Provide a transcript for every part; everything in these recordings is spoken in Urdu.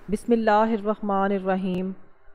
بسم اللہ الرحمن الرحیم۔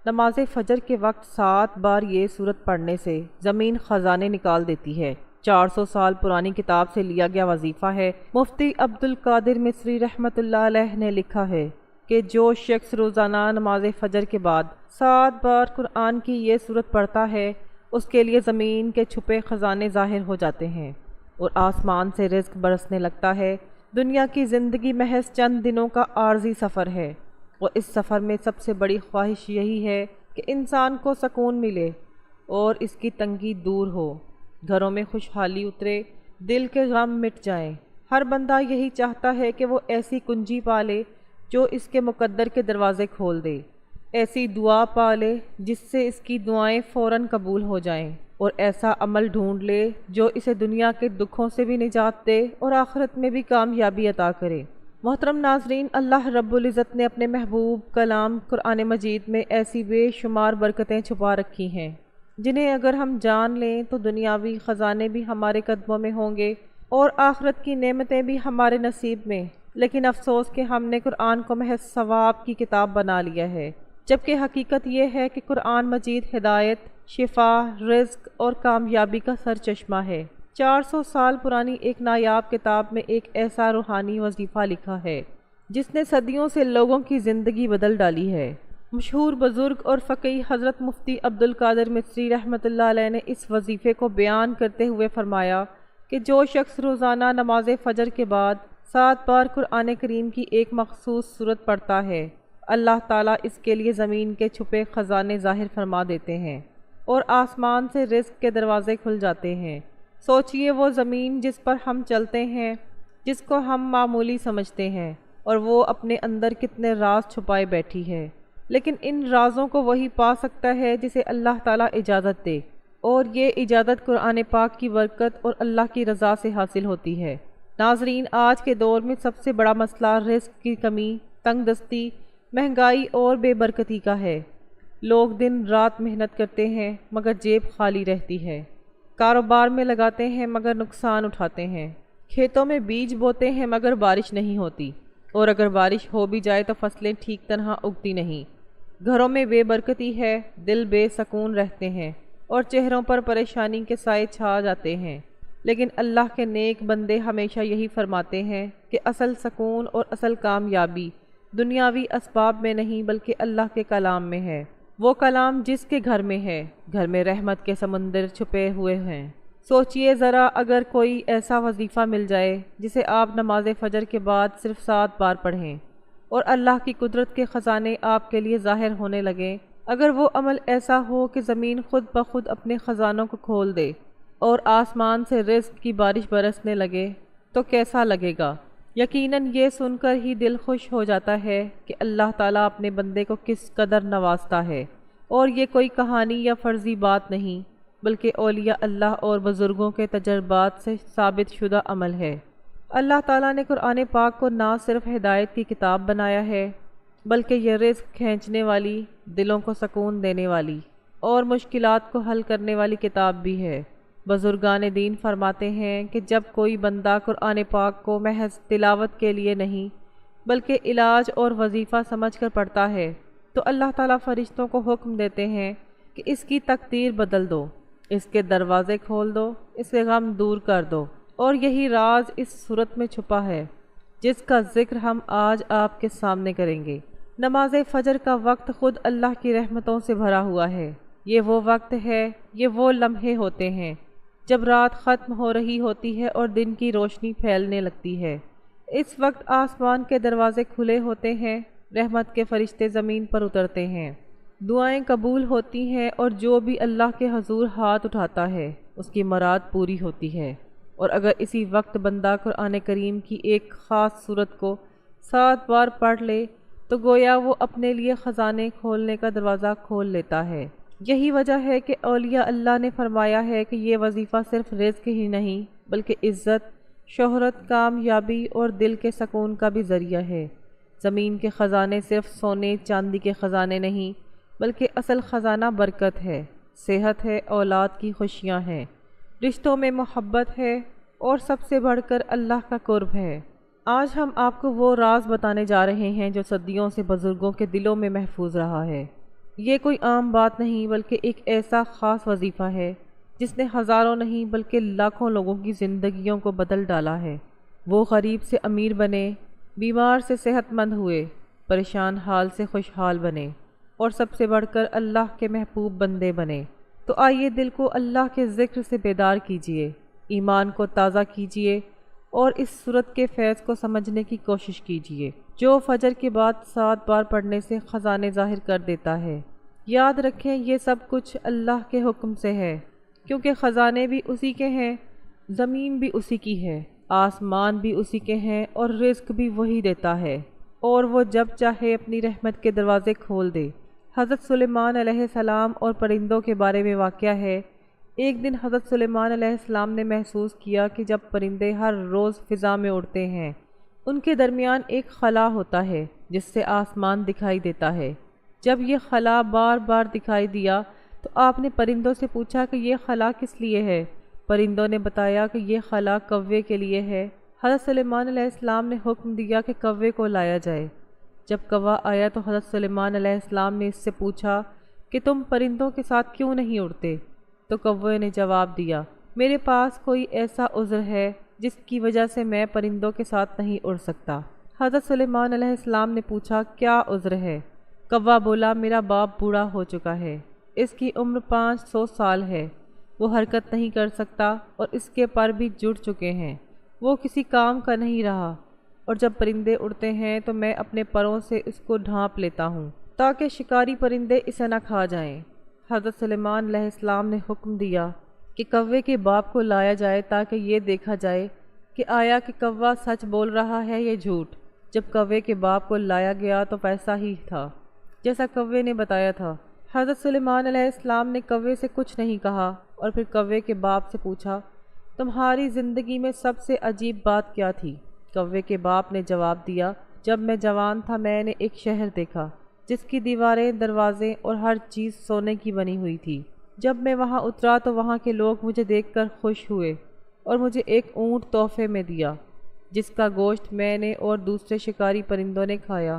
نماز فجر کے وقت 7 بار یہ سورت پڑھنے سے زمین خزانے نکال دیتی ہے۔ 400 سال پرانی کتاب سے لیا گیا وظیفہ ہے۔ مفتی عبدالقادر مصری رحمۃ اللہ علیہ نے لکھا ہے کہ جو شخص روزانہ نماز فجر کے بعد 7 بار قرآن کی یہ سورت پڑھتا ہے، اس کے لیے زمین کے چھپے خزانے ظاہر ہو جاتے ہیں اور آسمان سے رزق برسنے لگتا ہے۔ دنیا کی زندگی محض چند دنوں کا عارضی سفر ہے، اور اس سفر میں سب سے بڑی خواہش یہی ہے کہ انسان کو سکون ملے اور اس کی تنگی دور ہو، گھروں میں خوشحالی اترے، دل کے غم مٹ جائیں۔ ہر بندہ یہی چاہتا ہے کہ وہ ایسی کنجی پالے جو اس کے مقدر کے دروازے کھول دے، ایسی دعا پالے جس سے اس کی دعائیں فوراً قبول ہو جائیں، اور ایسا عمل ڈھونڈ لے جو اسے دنیا کے دکھوں سے بھی نجات دے اور آخرت میں بھی کامیابی عطا کرے۔ محترم ناظرین، اللہ رب العزت نے اپنے محبوب کلام قرآن مجید میں ایسی بے شمار برکتیں چھپا رکھی ہیں جنہیں اگر ہم جان لیں تو دنیاوی خزانے بھی ہمارے قدموں میں ہوں گے اور آخرت کی نعمتیں بھی ہمارے نصیب میں۔ لیکن افسوس کہ ہم نے قرآن کو محض ثواب کی کتاب بنا لیا ہے، جبکہ حقیقت یہ ہے کہ قرآن مجید ہدایت، شفا، رزق اور کامیابی کا سرچشمہ ہے۔ 400 سال پرانی ایک نایاب کتاب میں ایک ایسا روحانی وظیفہ لکھا ہے جس نے صدیوں سے لوگوں کی زندگی بدل ڈالی ہے۔ مشہور بزرگ اور فقیہ حضرت مفتی عبدالقادر مصری رحمۃ اللہ علیہ نے اس وظیفے کو بیان کرتے ہوئے فرمایا کہ جو شخص روزانہ نماز فجر کے بعد 7 بار قرآن کریم کی ایک مخصوص سورت پڑھتا ہے، اللہ تعالیٰ اس کے لیے زمین کے چھپے خزانے ظاہر فرما دیتے ہیں اور آسمان سے رزق کے دروازے کھل جاتے ہیں۔ سوچئے وہ زمین جس پر ہم چلتے ہیں، جس کو ہم معمولی سمجھتے ہیں، اور وہ اپنے اندر کتنے راز چھپائے بیٹھی ہے، لیکن ان رازوں کو وہی پا سکتا ہے جسے اللہ تعالیٰ اجازت دے، اور یہ اجازت قرآن پاک کی برکت اور اللہ کی رضا سے حاصل ہوتی ہے۔ ناظرین، آج کے دور میں سب سے بڑا مسئلہ رزق کی کمی، تنگ دستی، مہنگائی اور بے برکتی کا ہے۔ لوگ دن رات محنت کرتے ہیں مگر جیب خالی رہتی ہے، کاروبار میں لگاتے ہیں مگر نقصان اٹھاتے ہیں، کھیتوں میں بیج بوتے ہیں مگر بارش نہیں ہوتی، اور اگر بارش ہو بھی جائے تو فصلیں ٹھیک طرح اگتی نہیں۔ گھروں میں بے برکتی ہے، دل بے سکون رہتے ہیں اور چہروں پر پریشانی کے سائے چھا جاتے ہیں۔ لیکن اللہ کے نیک بندے ہمیشہ یہی فرماتے ہیں کہ اصل سکون اور اصل کامیابی دنیاوی اسباب میں نہیں بلکہ اللہ کے کلام میں ہے۔ وہ کلام جس کے گھر میں ہے، گھر میں رحمت کے سمندر چھپے ہوئے ہیں۔ سوچئے ذرا، اگر کوئی ایسا وظیفہ مل جائے جسے آپ نماز فجر کے بعد صرف 7 بار پڑھیں اور اللہ کی قدرت کے خزانے آپ کے لیے ظاہر ہونے لگیں، اگر وہ عمل ایسا ہو کہ زمین خود بخود اپنے خزانوں کو کھول دے اور آسمان سے رزق کی بارش برسنے لگے، تو کیسا لگے گا؟ یقیناً یہ سن کر ہی دل خوش ہو جاتا ہے کہ اللہ تعالیٰ اپنے بندے کو کس قدر نوازتا ہے، اور یہ کوئی کہانی یا فرضی بات نہیں بلکہ اولیاء اللہ اور بزرگوں کے تجربات سے ثابت شدہ عمل ہے۔ اللہ تعالیٰ نے قرآن پاک کو نہ صرف ہدایت کی کتاب بنایا ہے بلکہ یہ رزق کھینچنے والی، دلوں کو سکون دینے والی اور مشکلات کو حل کرنے والی کتاب بھی ہے۔ بزرگان دین فرماتے ہیں کہ جب کوئی بندہ قرآن پاک کو محض تلاوت کے لیے نہیں بلکہ علاج اور وظیفہ سمجھ کر پڑھتا ہے تو اللہ تعالیٰ فرشتوں کو حکم دیتے ہیں کہ اس کی تقدیر بدل دو، اس کے دروازے کھول دو، اسے غم دور کر دو۔ اور یہی راز اس سورت میں چھپا ہے جس کا ذکر ہم آج آپ کے سامنے کریں گے۔ نماز فجر کا وقت خود اللہ کی رحمتوں سے بھرا ہوا ہے۔ یہ وہ وقت ہے، یہ وہ لمحے ہوتے ہیں جب رات ختم ہو رہی ہوتی ہے اور دن کی روشنی پھیلنے لگتی ہے۔ اس وقت آسمان کے دروازے کھلے ہوتے ہیں، رحمت کے فرشتے زمین پر اترتے ہیں، دعائیں قبول ہوتی ہیں، اور جو بھی اللہ کے حضور ہاتھ اٹھاتا ہے اس کی مراد پوری ہوتی ہے۔ اور اگر اسی وقت بندہ قرآن کریم کی ایک خاص سورت کو 7 بار پڑھ لے تو گویا وہ اپنے لیے خزانے کھولنے کا دروازہ کھول لیتا ہے۔ یہی وجہ ہے کہ اولیاء اللہ نے فرمایا ہے کہ یہ وظیفہ صرف رزق ہی نہیں بلکہ عزت، شہرت، کامیابی اور دل کے سکون کا بھی ذریعہ ہے۔ زمین کے خزانے صرف سونے چاندی کے خزانے نہیں بلکہ اصل خزانہ برکت ہے، صحت ہے، اولاد کی خوشیاں ہیں، رشتوں میں محبت ہے، اور سب سے بڑھ کر اللہ کا قرب ہے۔ آج ہم آپ کو وہ راز بتانے جا رہے ہیں جو صدیوں سے بزرگوں کے دلوں میں محفوظ رہا ہے۔ یہ کوئی عام بات نہیں بلکہ ایک ایسا خاص وظیفہ ہے جس نے ہزاروں نہیں بلکہ لاکھوں لوگوں کی زندگیوں کو بدل ڈالا ہے۔ وہ غریب سے امیر بنے، بیمار سے صحت مند ہوئے، پریشان حال سے خوشحال بنے، اور سب سے بڑھ کر اللہ کے محبوب بندے بنے۔ تو آئیے دل کو اللہ کے ذکر سے بیدار کیجیے، ایمان کو تازہ کیجیے اور اس صورت کے فیض کو سمجھنے کی کوشش کیجیے جو فجر کے بعد 7 بار پڑھنے سے خزانے ظاہر کر دیتا ہے۔ یاد رکھیں یہ سب کچھ اللہ کے حکم سے ہے، کیونکہ خزانے بھی اسی کے ہیں، زمین بھی اسی کی ہے، آسمان بھی اسی کے ہیں، اور رزق بھی وہی دیتا ہے، اور وہ جب چاہے اپنی رحمت کے دروازے کھول دے۔ حضرت سلیمان علیہ السلام اور پرندوں کے بارے میں واقعہ ہے۔ ایک دن حضرت سلیمان علیہ السلام نے محسوس کیا کہ جب پرندے ہر روز فضا میں اڑتے ہیں، ان کے درمیان ایک خلا ہوتا ہے جس سے آسمان دکھائی دیتا ہے۔ جب یہ خلا بار بار دکھائی دیا تو آپ نے پرندوں سے پوچھا کہ یہ خلا کس لیے ہے؟ پرندوں نے بتایا کہ یہ خلا کوے کے لیے ہے۔ حضرت سلیمان علیہ السلام نے حکم دیا کہ کوے کو لایا جائے۔ جب کوا آیا تو حضرت سلیمان علیہ السلام نے اس سے پوچھا کہ تم پرندوں کے ساتھ کیوں نہیں اڑتے؟ تو کوے نے جواب دیا، میرے پاس کوئی ایسا عذر ہے جس کی وجہ سے میں پرندوں کے ساتھ نہیں اڑ سکتا۔ حضرت سلیمان علیہ السلام نے پوچھا کیا عذر ہے؟ کوا بولا، میرا باپ بوڑھا ہو چکا ہے، اس کی عمر 500 سال ہے، وہ حرکت نہیں کر سکتا اور اس کے پر بھی جڑ چکے ہیں، وہ کسی کام کا نہیں رہا، اور جب پرندے اڑتے ہیں تو میں اپنے پروں سے اس کو ڈھانپ لیتا ہوں تاکہ شکاری پرندے اسے نہ کھا جائیں۔ حضرت سلیمان علیہ السلام نے حکم دیا کہ کوے کے باپ کو لایا جائے تاکہ یہ دیکھا جائے کہ آیا کہ کوا سچ بول رہا ہے یا جھوٹ۔ جب کوے کے باپ کو لایا گیا تو ویسا ہی تھا جیسا کوے نے بتایا تھا۔ حضرت سلیمان علیہ السلام نے کوے سے کچھ نہیں کہا اور پھر کوے کے باپ سے پوچھا، تمہاری زندگی میں سب سے عجیب بات کیا تھی؟ کوے کے باپ نے جواب دیا، جب میں جوان تھا میں نے ایک شہر دیکھا جس کی دیواریں، دروازے اور ہر چیز سونے کی بنی ہوئی تھی۔ جب میں وہاں اترا تو وہاں کے لوگ مجھے دیکھ کر خوش ہوئے اور مجھے ایک اونٹ تحفے میں دیا جس کا گوشت میں نے اور دوسرے شکاری پرندوں نے کھایا۔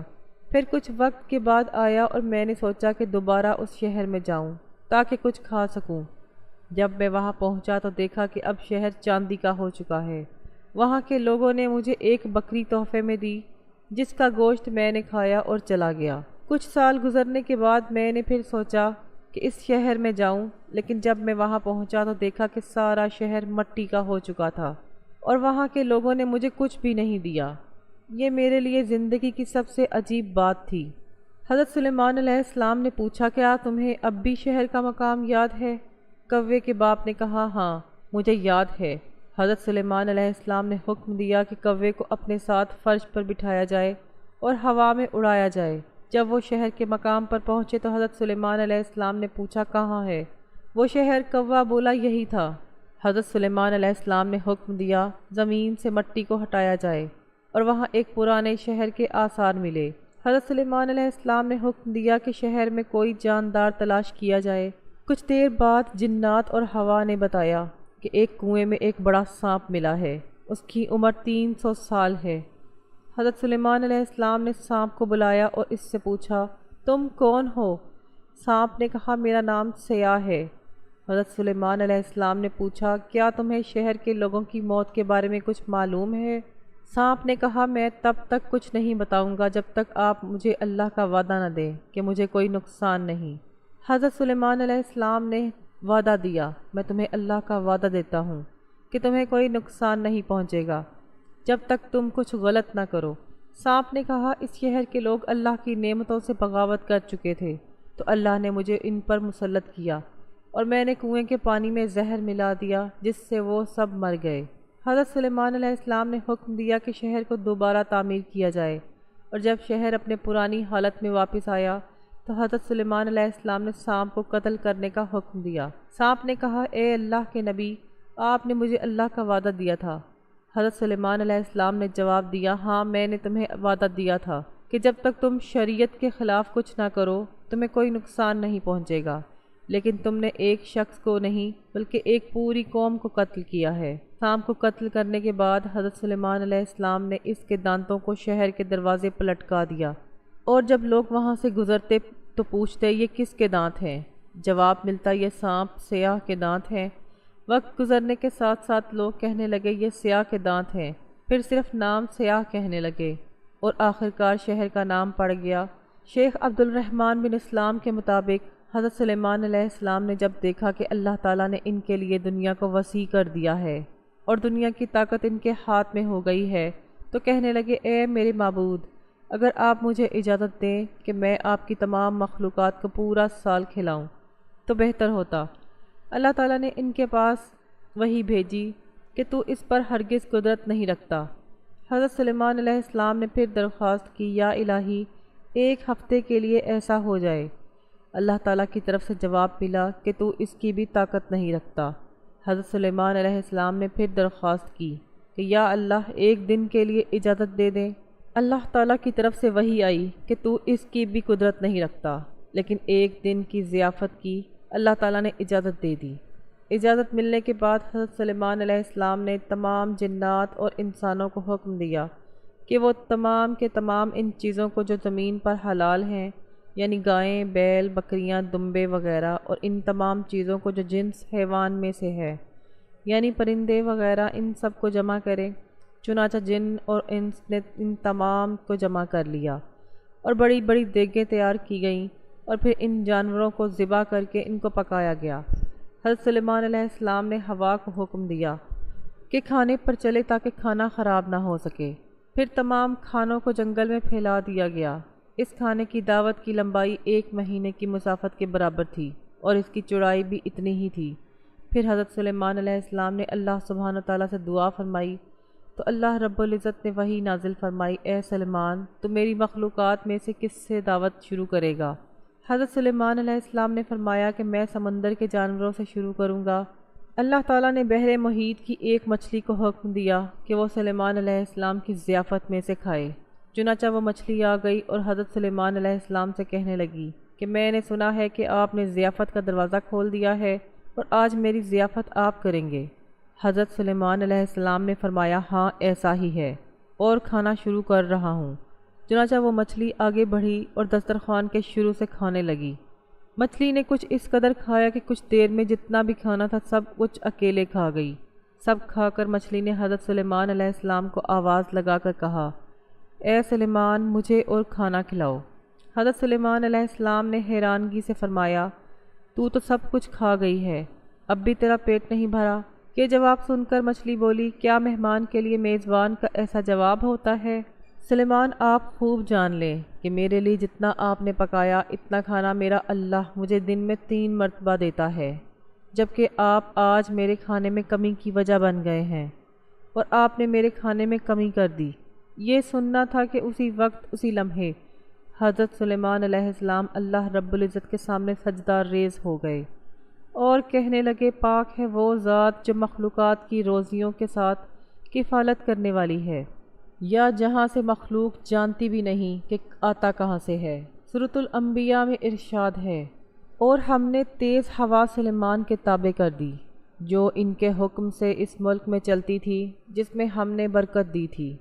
پھر کچھ وقت کے بعد آیا اور میں نے سوچا کہ دوبارہ اس شہر میں جاؤں تاکہ کچھ کھا سکوں۔ جب میں وہاں پہنچا تو دیکھا کہ اب شہر چاندی کا ہو چکا ہے۔ وہاں کے لوگوں نے مجھے ایک بکری تحفے میں دی جس کا گوشت میں نے کھایا اور چلا گیا۔ کچھ سال گزرنے کے بعد میں نے پھر سوچا کہ اس شہر میں جاؤں، لیکن جب میں وہاں پہنچا تو دیکھا کہ سارا شہر مٹی کا ہو چکا تھا اور وہاں کے لوگوں نے مجھے کچھ بھی نہیں دیا۔ یہ میرے لیے زندگی کی سب سے عجیب بات تھی۔ حضرت سلیمان علیہ السلام نے پوچھا، کیا تمہیں اب بھی شہر کا مقام یاد ہے؟ کوے کے باپ نے کہا، ہاں مجھے یاد ہے۔ حضرت سلیمان علیہ السلام نے حکم دیا کہ کوے کو اپنے ساتھ فرش پر بٹھایا جائے اور ہوا میں اڑایا جائے۔ جب وہ شہر کے مقام پر پہنچے تو حضرت سلیمان علیہ السلام نے پوچھا، کہاں ہے وہ شہر؟ کوا بولا، یہی تھا۔ حضرت سلیمان علیہ السلام نے حکم دیا زمین سے مٹی کو ہٹایا جائے اور وہاں ایک پرانے شہر کے آثار ملے۔ حضرت سلیمان علیہ السلام نے حکم دیا کہ شہر میں کوئی جاندار تلاش کیا جائے۔ کچھ دیر بعد جنات اور ہوا نے بتایا کہ ایک کنویں میں ایک بڑا سانپ ملا ہے، اس کی عمر 300 سال ہے۔ حضرت سلیمان علیہ السلام نے سانپ کو بلایا اور اس سے پوچھا، تم کون ہو؟ سانپ نے کہا، میرا نام سیاہ ہے۔ حضرت سلیمان علیہ السلام نے پوچھا، کیا تمہیں شہر کے لوگوں کی موت کے بارے میں کچھ معلوم ہے؟ سانپ نے کہا، میں تب تک کچھ نہیں بتاؤں گا جب تک آپ مجھے اللہ کا وعدہ نہ دیں کہ مجھے کوئی نقصان نہیں۔ حضرت سلیمان علیہ السلام نے وعدہ دیا، میں تمہیں اللہ کا وعدہ دیتا ہوں کہ تمہیں کوئی نقصان نہیں پہنچے گا جب تک تم کچھ غلط نہ کرو۔ سانپ نے کہا، اس شہر کے لوگ اللہ کی نعمتوں سے بغاوت کر چکے تھے تو اللہ نے مجھے ان پر مسلط کیا اور میں نے کنویں کے پانی میں زہر ملا دیا جس سے وہ سب مر گئے۔ حضرت سلیمان علیہ السلام نے حکم دیا کہ شہر کو دوبارہ تعمیر کیا جائے، اور جب شہر اپنے پرانی حالت میں واپس آیا تو حضرت سلیمان علیہ السلام نے سانپ کو قتل کرنے کا حکم دیا۔ سانپ نے کہا، اے اللہ کے نبی، آپ نے مجھے اللہ کا وعدہ دیا تھا۔ حضرت سلیمان علیہ السلام نے جواب دیا، ہاں میں نے تمہیں وعدہ دیا تھا کہ جب تک تم شریعت کے خلاف کچھ نہ کرو تمہیں کوئی نقصان نہیں پہنچے گا، لیکن تم نے ایک شخص کو نہیں بلکہ ایک پوری قوم کو قتل کیا ہے۔ سانپ کو قتل کرنے کے بعد حضرت سلیمان علیہ السلام نے اس کے دانتوں کو شہر کے دروازے پر لٹکا دیا، اور جب لوگ وہاں سے گزرتے تو پوچھتے یہ کس کے دانت ہیں؟ جواب ملتا یہ سانپ سیاہ کے دانت ہیں۔ وقت گزرنے کے ساتھ ساتھ لوگ کہنے لگے یہ سیاہ کے دانت ہیں، پھر صرف نام سیاہ کہنے لگے، اور آخرکار شہر کا نام پڑ گیا۔ شیخ عبد الرحمن بن اسلام کے مطابق حضرت سلیمان علیہ السلام نے جب دیکھا کہ اللہ تعالیٰ نے ان کے لیے دنیا کو وسیع کر دیا ہے اور دنیا کی طاقت ان کے ہاتھ میں ہو گئی ہے، تو کہنے لگے اے میرے معبود، اگر آپ مجھے اجازت دیں کہ میں آپ کی تمام مخلوقات کو پورا سال کھلاؤں تو بہتر ہوتا۔ اللہ تعالیٰ نے ان کے پاس وحی بھیجی کہ تو اس پر ہرگز قدرت نہیں رکھتا۔ حضرت سلیمان علیہ السلام نے پھر درخواست کی یا الہی، ایک ہفتے کے لیے ایسا ہو جائے۔ اللہ تعالیٰ کی طرف سے جواب ملا کہ تو اس کی بھی طاقت نہیں رکھتا۔ حضرت سلیمان علیہ السلام نے پھر درخواست کی کہ یا اللہ ایک دن کے لیے اجازت دے دیں۔ اللہ تعالیٰ کی طرف سے وحی آئی کہ تو اس کی بھی قدرت نہیں رکھتا، لیکن ایک دن کی ضیافت کی اللہ تعالیٰ نے اجازت دے دی۔ اجازت ملنے کے بعد حضرت سلیمان علیہ السلام نے تمام جنات اور انسانوں کو حکم دیا کہ وہ تمام کے تمام ان چیزوں کو جو زمین پر حلال ہیں، یعنی گائیں، بیل، بکریاں، دمبے وغیرہ، اور ان تمام چیزوں کو جو جنس حیوان میں سے ہے، یعنی پرندے وغیرہ، ان سب کو جمع کریں۔ چنانچہ جن اور انس نے ان تمام کو جمع کر لیا، اور بڑی بڑی دیگیں تیار کی گئیں، اور پھر ان جانوروں کو ذبح کر کے ان کو پکایا گیا۔ حضرت سلیمان علیہ السلام نے ہوا کو حکم دیا کہ کھانے پر چلے تاکہ کھانا خراب نہ ہو سکے۔ پھر تمام کھانوں کو جنگل میں پھیلا دیا گیا۔ اس کھانے کی دعوت کی لمبائی 1 مہینے کی مسافت کے برابر تھی، اور اس کی چوڑائی بھی اتنی ہی تھی۔ پھر حضرت سلیمان علیہ السلام نے اللہ سبحانہ تعالیٰ سے دعا فرمائی تو اللہ رب العزت نے وحی نازل فرمائی، اے سلیمان، تو میری مخلوقات میں سے کس سے دعوت شروع کرے گا؟ حضرت سلیمان علیہ السلام نے فرمایا کہ میں سمندر کے جانوروں سے شروع کروں گا۔ اللہ تعالیٰ نے بحر محیط کی ایک مچھلی کو حکم دیا کہ وہ سلیمان علیہ السلام کی ضیافت میں سے کھائے۔ چنانچہ وہ مچھلی آ گئی اور حضرت سلیمان علیہ السلام سے کہنے لگی کہ میں نے سنا ہے کہ آپ نے ضیافت کا دروازہ کھول دیا ہے، اور آج میری ضیافت آپ کریں گے۔ حضرت سلیمان علیہ السلام نے فرمایا ہاں ایسا ہی ہے، اور کھانا شروع کر رہا ہوں۔ چنانچہ وہ مچھلی آگے بڑھی اور دسترخوان کے شروع سے کھانے لگی۔ مچھلی نے کچھ اس قدر کھایا کہ کچھ دیر میں جتنا بھی کھانا تھا سب کچھ اکیلے کھا گئی۔ سب کھا کر مچھلی نے حضرت سلیمان علیہ السلام کو آواز لگا کر کہا، اے سلیمان، مجھے اور کھانا کھلاؤ۔ حضرت سلیمان علیہ السلام نے حیرانگی سے فرمایا، تو سب کچھ کھا گئی ہے، اب بھی تیرا پیٹ نہیں بھرا؟ یہ جواب سن کر مچھلی بولی، کیا مہمان کے لیے میزبان کا ایسا جواب ہوتا ہے؟ سلیمان، آپ خوب جان لیں کہ میرے لیے جتنا آپ نے پکایا اتنا کھانا میرا اللہ مجھے دن میں 3 مرتبہ دیتا ہے، جبکہ آپ آج میرے کھانے میں کمی کی وجہ بن گئے ہیں، اور آپ نے میرے کھانے میں کمی کر دی۔ یہ سننا تھا کہ اسی وقت اسی لمحے حضرت سلیمان علیہ السلام اللہ رب العزت کے سامنے سجدہ ریز ہو گئے اور کہنے لگے، پاک ہے وہ ذات جو مخلوقات کی روزیوں کے ساتھ کفالت کرنے والی ہے، یا جہاں سے مخلوق جانتی بھی نہیں کہ آتا کہاں سے ہے۔ سورۃ الانبیاء میں ارشاد ہے، اور ہم نے تیز ہوا سلیمان کے تابع کر دی، جو ان کے حکم سے اس ملک میں چلتی تھی جس میں ہم نے برکت دی تھی،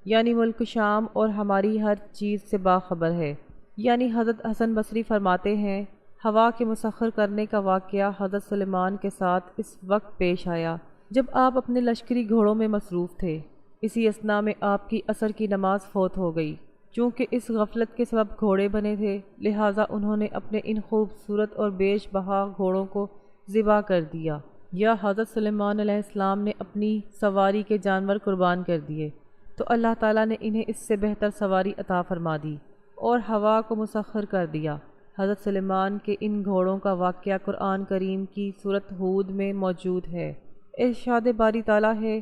یعنی ملک شام، اور ہماری ہر چیز سے باخبر ہے۔ یعنی حضرت حسن بصری فرماتے ہیں، ہوا کے مسخر کرنے کا واقعہ حضرت سلیمان کے ساتھ اس وقت پیش آیا جب آپ اپنے لشکری گھوڑوں میں مصروف تھے۔ اسی اثناء میں آپ کی عصر کی نماز فوت ہو گئی۔ چونکہ اس غفلت کے سبب گھوڑے بنے تھے، لہٰذا انہوں نے اپنے ان خوبصورت اور بیش بہا گھوڑوں کو ذبح کر دیا، یا حضرت سلیمان علیہ السلام نے اپنی سواری کے جانور قربان کر دیے، تو اللہ تعالیٰ نے انہیں اس سے بہتر سواری عطا فرما دی اور ہوا کو مسخر کر دیا۔ حضرت سلیمان کے ان گھوڑوں کا واقعہ قرآن کریم کی سورۃ ہود میں موجود ہے۔ ارشاد باری تعالیٰ ہے،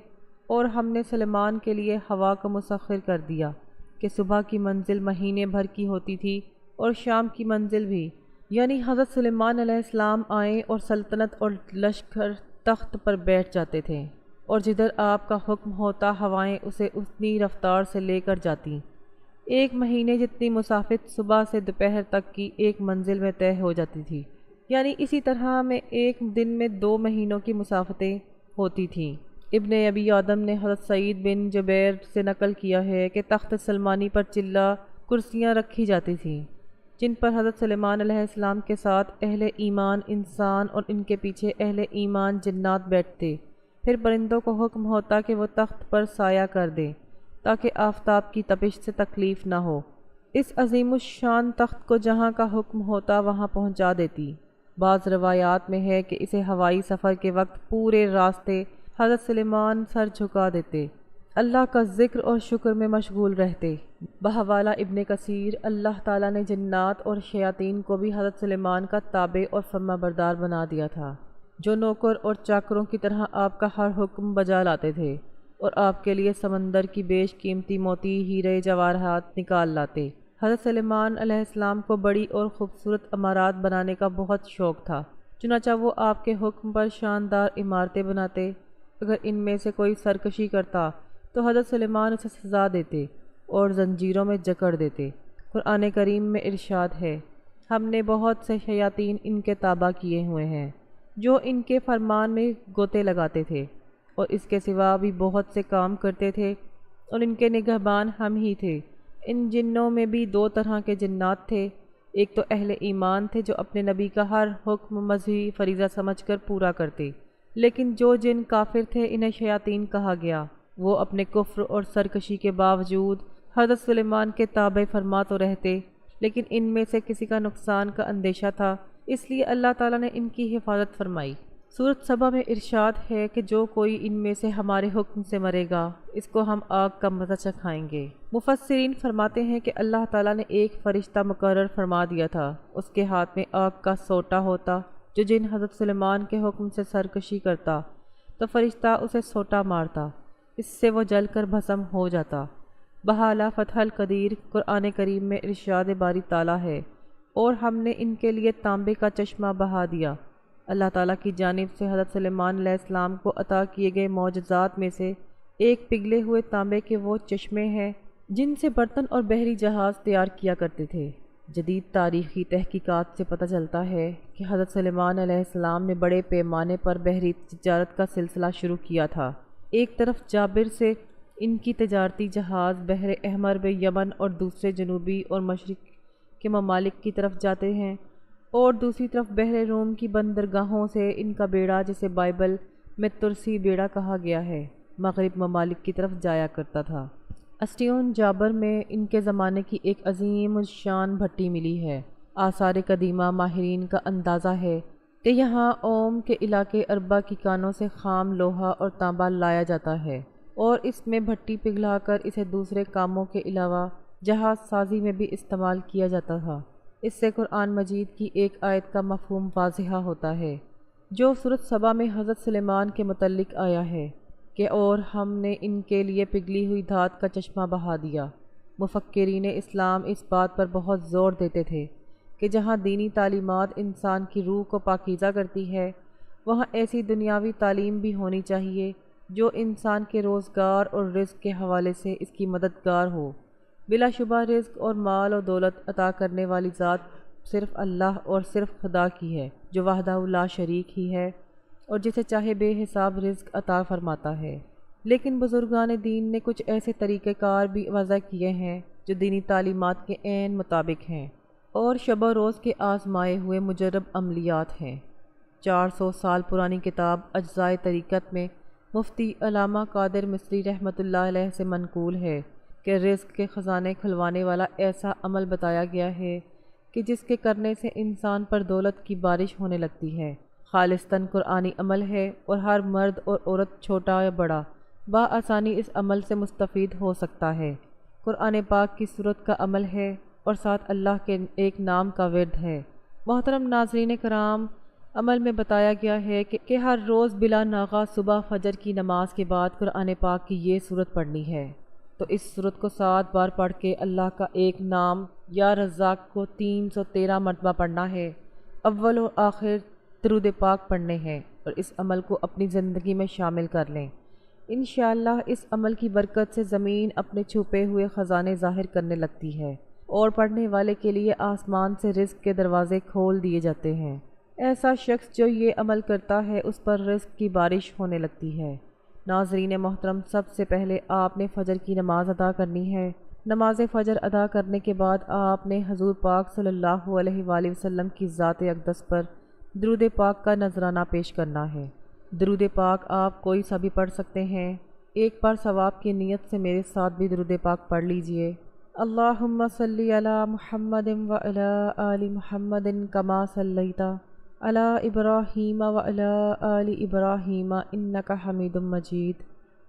اور ہم نے سلیمان کے لیے ہوا کو مسخر کر دیا کہ صبح کی منزل مہینے بھر کی ہوتی تھی اور شام کی منزل بھی، یعنی حضرت سلیمان علیہ السلام آئیں اور سلطنت اور لشکر تخت پر بیٹھ جاتے تھے، اور جدھر آپ کا حکم ہوتا ہوائیں اسے اتنی رفتار سے لے کر جاتی۔ 1 مہینے جتنی مسافت صبح سے دوپہر تک کی ایک منزل میں طے ہو جاتی تھی، یعنی اسی طرح میں ایک دن میں 2 مہینوں کی مسافتیں ہوتی تھیں۔ ابن ابی آدم نے حضرت سعید بن جبیر سے نقل کیا ہے کہ تخت سلمانی پر چلا کرسیاں رکھی جاتی تھیں جن پر حضرت سلیمان علیہ السلام کے ساتھ اہل ایمان انسان اور ان کے پیچھے اہل ایمان جنات بیٹھتے۔ پھر پرندوں کو حکم ہوتا کہ وہ تخت پر سایہ کر دیں تاکہ آفتاب کی تپش سے تکلیف نہ ہو۔ اس عظیم الشان تخت کو جہاں کا حکم ہوتا وہاں پہنچا دیتی۔ بعض روایات میں ہے کہ اسے ہوائی سفر کے وقت پورے راستے حضرت سلیمان سر جھکا دیتے، اللہ کا ذکر اور شکر میں مشغول رہتے۔ بحوالہ ابن کثیر، اللہ تعالیٰ نے جنات اور شیاطین کو بھی حضرت سلیمان کا تابع اور فرما بردار بنا دیا تھا، جو نوکر اور چاکروں کی طرح آپ کا ہر حکم بجا لاتے تھے اور آپ کے لیے سمندر کی بیش قیمتی موتی ہیرے جواہرات نکال لاتے۔ حضرت سلیمان علیہ السلام کو بڑی اور خوبصورت عمارات بنانے کا بہت شوق تھا، چنانچہ وہ آپ کے حکم پر شاندار عمارتیں بناتے۔ اگر ان میں سے کوئی سرکشی کرتا تو حضرت سلیمان اسے سزا دیتے اور زنجیروں میں جکڑ دیتے۔ قرآن کریم میں ارشاد ہے، ہم نے بہت سے شیاطین ان کے تابع کیے ہوئے ہیں جو ان کے فرمان میں گوتے لگاتے تھے، اور اس کے سوا بھی بہت سے کام کرتے تھے، اور ان کے نگہبان ہم ہی تھے۔ ان جنوں میں بھی دو طرح کے جنات تھے، ایک تو اہل ایمان تھے جو اپنے نبی کا ہر حکم مذہبی فریضہ سمجھ کر پورا کرتے، لیکن جو جن کافر تھے انہیں شیاطین کہا گیا۔ وہ اپنے کفر اور سرکشی کے باوجود حضرت سلیمان کے تابع فرما تو رہتے، لیکن ان میں سے کسی کا نقصان کا اندیشہ تھا، اس لیے اللہ تعالیٰ نے ان کی حفاظت فرمائی۔ سورۃ سبا میں ارشاد ہے کہ جو کوئی ان میں سے ہمارے حکم سے مرے گا اس کو ہم آگ کا مزہ چکھائیں گے۔ مفسرین فرماتے ہیں کہ اللہ تعالیٰ نے ایک فرشتہ مقرر فرما دیا تھا، اس کے ہاتھ میں آگ کا سوٹا ہوتا، جو جن حضرت سلیمان کے حکم سے سرکشی کرتا تو فرشتہ اسے سوٹا مارتا، اس سے وہ جل کر بھسم ہو جاتا۔ بحالہ فتح القدیر، قرآن کریم میں ارشاد باری تعالیٰ ہے، اور ہم نے ان کے لیے تانبے کا چشمہ بہا دیا۔ اللہ تعالیٰ کی جانب سے حضرت سلیمان علیہ السلام کو عطا کیے گئے معجزات میں سے ایک پگھلے ہوئے تانبے کے وہ چشمے ہیں جن سے برتن اور بحری جہاز تیار کیا کرتے تھے۔ جدید تاریخی تحقیقات سے پتہ چلتا ہے کہ حضرت سلیمان علیہ السلام نے بڑے پیمانے پر بحری تجارت کا سلسلہ شروع کیا تھا۔ ایک طرف جابر سے ان کی تجارتی جہاز بحر احمر میں یمن اور دوسرے جنوبی اور مشرق کے ممالک کی طرف جاتے ہیں، اور دوسری طرف بحر روم کی بندرگاہوں سے ان کا بیڑا، جسے بائبل میں ترسی بیڑا کہا گیا ہے، مغرب ممالک کی طرف جایا کرتا تھا۔ اسٹیون جابر میں ان کے زمانے کی ایک عظیم الشان بھٹی ملی ہے۔ آثار قدیمہ ماہرین کا اندازہ ہے کہ یہاں اوم کے علاقے اربا کی کانوں سے خام لوہا اور تانبا لایا جاتا ہے، اور اس میں بھٹی پگھلا کر اسے دوسرے کاموں کے علاوہ جہاز سازی میں بھی استعمال کیا جاتا تھا۔ اس سے قرآن مجید کی ایک آیت کا مفہوم واضح ہوتا ہے جو سورۃ سبا میں حضرت سلیمان کے متعلق آیا ہے کہ اور ہم نے ان کے لیے پگھلی ہوئی دھات کا چشمہ بہا دیا۔ مفکرین اسلام اس بات پر بہت زور دیتے تھے کہ جہاں دینی تعلیمات انسان کی روح کو پاکیزہ کرتی ہے، وہاں ایسی دنیاوی تعلیم بھی ہونی چاہیے جو انسان کے روزگار اور رزق کے حوالے سے اس کی مددگار ہو۔ بلا شبہ رزق اور مال و دولت عطا کرنے والی ذات صرف اللہ اور صرف خدا کی ہے، جو وحدہ لا شریک ہی ہے اور جسے چاہے بے حساب رزق عطا فرماتا ہے۔ لیکن بزرگان دین نے کچھ ایسے طریقہ کار بھی وضع کیے ہیں جو دینی تعلیمات کے عین مطابق ہیں اور شب و روز کے آزمائے ہوئے مجرب عملیات ہیں۔ 400 سال پرانی کتاب اجزائے طریقت میں مفتی علامہ قادر مصری رحمۃ اللہ علیہ سے منقول ہے کہ رزق کے خزانے کھلوانے والا ایسا عمل بتایا گیا ہے کہ جس کے کرنے سے انسان پر دولت کی بارش ہونے لگتی ہے۔ خالصتاً قرآنی عمل ہے اور ہر مرد اور عورت چھوٹا یا بڑا بآسانی اس عمل سے مستفید ہو سکتا ہے۔ قرآن پاک کی سورت کا عمل ہے اور ساتھ اللہ کے ایک نام کا ورد ہے۔ محترم ناظرین کرام، عمل میں بتایا گیا ہے کہ ہر روز بلا ناغہ صبح فجر کی نماز کے بعد قرآن پاک کی یہ سورت پڑھنی ہے، تو اس سورت کو 7 بار پڑھ کے اللہ کا ایک نام یا رزاق کو 313 مرتبہ پڑھنا ہے۔ اول اور آخر درود پاک پڑھنے ہیں اور اس عمل کو اپنی زندگی میں شامل کر لیں۔ انشاءاللہ اس عمل کی برکت سے زمین اپنے چھپے ہوئے خزانے ظاہر کرنے لگتی ہے اور پڑھنے والے کے لیے آسمان سے رزق کے دروازے کھول دیے جاتے ہیں۔ ایسا شخص جو یہ عمل کرتا ہے اس پر رزق کی بارش ہونے لگتی ہے۔ ناظرین محترم، سب سے پہلے آپ نے فجر کی نماز ادا کرنی ہے۔ نماز فجر ادا کرنے کے بعد آپ نے حضور پاک صلی اللہ علیہ وآلہ وسلم کی ذات اقدس پر درود پاک کا نذرانہ پیش کرنا ہے۔ درود پاک آپ کوئی سا بھی پڑھ سکتے ہیں۔ ایک بار ثواب کی نیت سے میرے ساتھ بھی درود پاک پڑھ لیجئے۔ اللہم صلی علی محمد وعلی آل محمد کما صلیت علی ابراہیم وعلی آل ابراہیم انک حمید مجید۔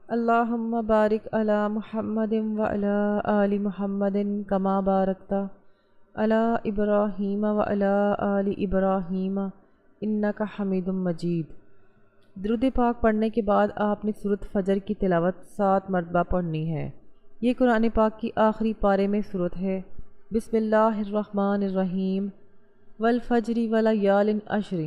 اللہم بارک علی محمد وعلی آل محمد کما بارکت علی ابراہیم وعلی آل ابراہیم انک حمید مجید۔ درود پاک پڑھنے کے بعد آپ نے سورۃ فجر کی تلاوت 7 مرتبہ پڑھنی ہے۔ یہ قرآن پاک کی آخری پارے میں سورت ہے۔ بسم اللہ الرحمن الرحیم، والفجر ولیال عشر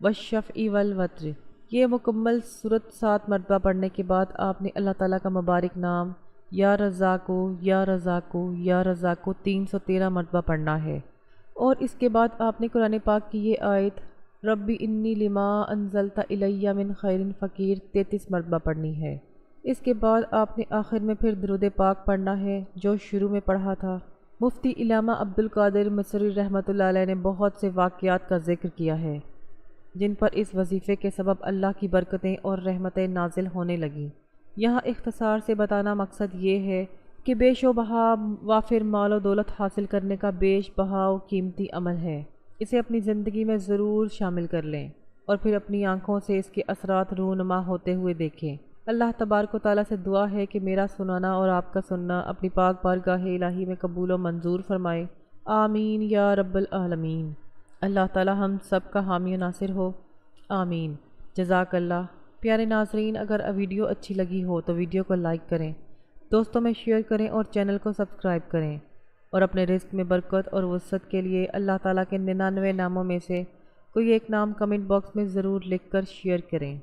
والشفع والوتر۔ یہ مکمل سورت 7 مرتبہ پڑھنے کے بعد آپ نے اللہ تعالیٰ کا مبارک نام یا رزاقو یا رزاقو یا رزاقو 313 مرتبہ پڑھنا ہے، اور اس کے بعد آپ نے قرآن پاک کی یہ آیت ربی انی لما انزلت الی من خیر فقیر 33 مرتبہ پڑھنی ہے۔ اس کے بعد آپ نے آخر میں پھر درود پاک پڑھنا ہے جو شروع میں پڑھا تھا۔ مفتی علامہ عبدالقادر مصری رحمۃ اللہ علیہ نے بہت سے واقعات کا ذکر کیا ہے جن پر اس وظیفے کے سبب اللہ کی برکتیں اور رحمتیں نازل ہونے لگیں۔ یہاں اختصار سے بتانا مقصد یہ ہے کہ بیش و بہا وافر مال و دولت حاصل کرنے کا بیش بہا و قیمتی عمل ہے۔ اسے اپنی زندگی میں ضرور شامل کر لیں اور پھر اپنی آنکھوں سے اس کے اثرات رونما ہوتے ہوئے دیکھیں۔ اللہ تبارک و تعالیٰ سے دعا ہے کہ میرا سنانا اور آپ کا سننا اپنی پاک بارگاہ الہی میں قبول و منظور فرمائے، آمین یا رب العالمین۔ اللہ تعالیٰ ہم سب کا حامی و ناصر ہو، آمین۔ جزاک اللہ۔ پیارے ناظرین، اگر ویڈیو اچھی لگی ہو تو ویڈیو کو لائک کریں، دوستوں میں شیئر کریں اور چینل کو سبسکرائب کریں، اور اپنے رزق میں برکت اور وسعت کے لیے اللہ تعالیٰ کے 99 ناموں میں سے کوئی ایک نام کمنٹ باکس میں ضرور لکھ کر شیئر کریں۔